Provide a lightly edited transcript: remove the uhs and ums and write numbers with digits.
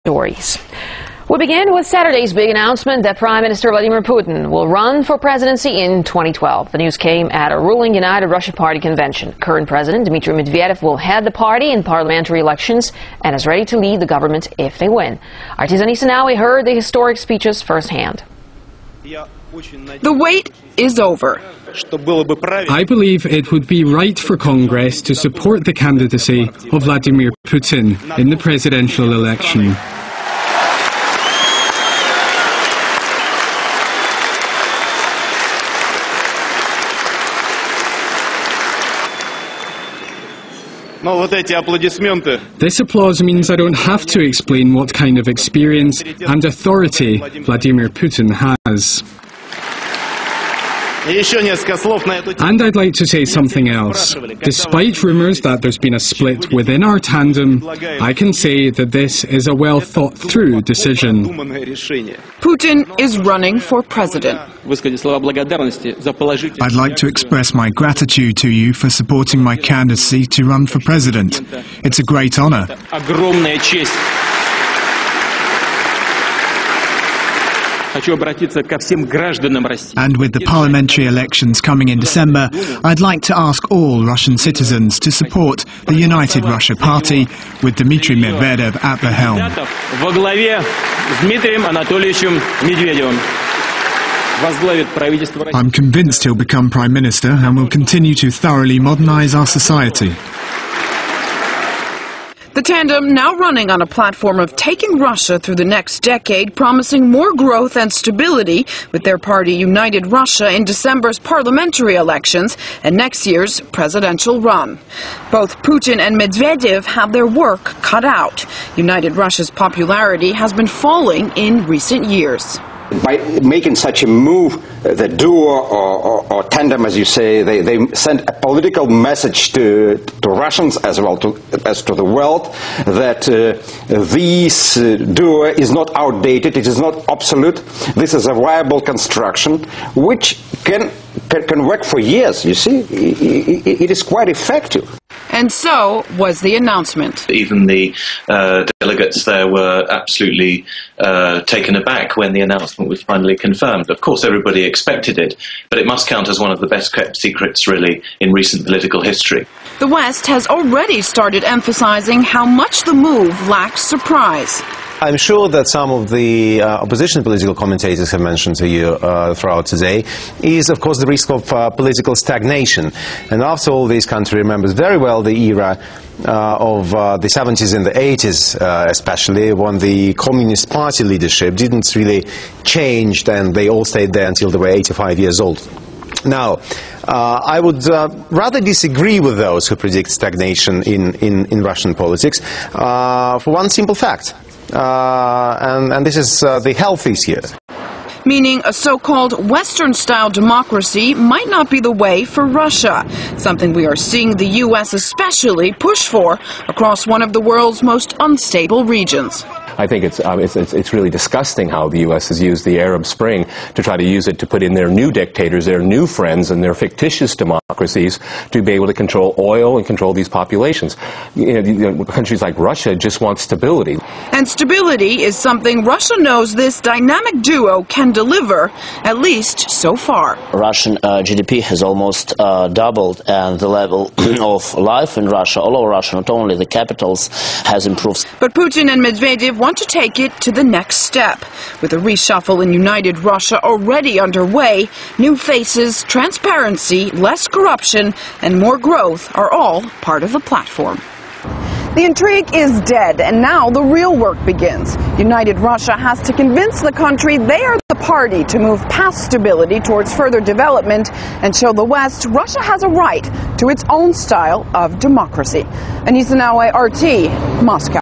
Stories. We begin with Saturday's big announcement that Prime Minister Vladimir Putin will run for presidency in 2012. The news came at a ruling United Russia Party convention. Current President Dmitry Medvedev will head the party in parliamentary elections and is ready to lead the government if they win. Artisan Isanawi heard the historic speeches firsthand. The wait is over. I believe it would be right for Congress to support the candidacy of Vladimir Putin in the presidential election. This applause means I don't have to explain what kind of experience and authority Vladimir Putin has. And I'd like to say something else. Despite rumours that there's been a split within our tandem, I can say that this is a well-thought-through decision. Putin is running for president. I'd like to express my gratitude to you for supporting my candidacy to run for president. It's a great honour. And with the parliamentary elections coming in December, I'd like to ask all Russian citizens to support the United Russia Party with Dmitry Medvedev at the helm. I'm convinced he'll become Prime Minister and will continue to thoroughly modernize our society. The tandem now running on a platform of taking Russia through the next decade, promising more growth and stability with their party United Russia in December's parliamentary elections and next year's presidential run. Both Putin and Medvedev have their work cut out. United Russia's popularity has been falling in recent years. By making such a move, the duo or tandem, as you say, they send a political message to Russians as well as to the world that this duo is not outdated, it is not obsolete. This is a viable construction which can work for years. You see, it is quite effective. And so was the announcement. Even the delegates there were absolutely taken aback when the announcement was finally confirmed. Of course, everybody expected it, but it must count as one of the best-kept secrets, really, in recent political history. The West has already started emphasizing how much the move lacks surprise. I'm sure that some of the opposition political commentators have mentioned to you throughout today is, of course, the risk of political stagnation. And after all, this country remembers very well the era of the 70s and the 80s, especially when the Communist Party leadership didn't really change, and they all stayed there until they were 85 years old. Now, I would rather disagree with those who predict stagnation in Russian politics for one simple fact. And this is the health issue. Meaning a so-called Western-style democracy might not be the way for Russia, something we are seeing the U.S. especially push for across one of the world's most unstable regions. I think it's really disgusting how the U.S. has used the Arab Spring to try to use it to put in their new dictators, their new friends, and their fictitious democracies to be able to control oil and control these populations. Countries like Russia just want stability. And stability is something Russia knows this dynamic duo can deliver, at least so far. Russian GDP has almost doubled, and the level of life in Russia, all over Russia, not only the capitals, has improved. But Putin and Medvedev want to take it to the next step. With a reshuffle in United Russia already underway, new faces, transparency, less corruption, and more growth are all part of the platform. The intrigue is dead, and now the real work begins. United Russia has to convince the country they are the party to move past stability towards further development and show the West Russia has a right to its own style of democracy. Anisa Nawe, RT, Moscow.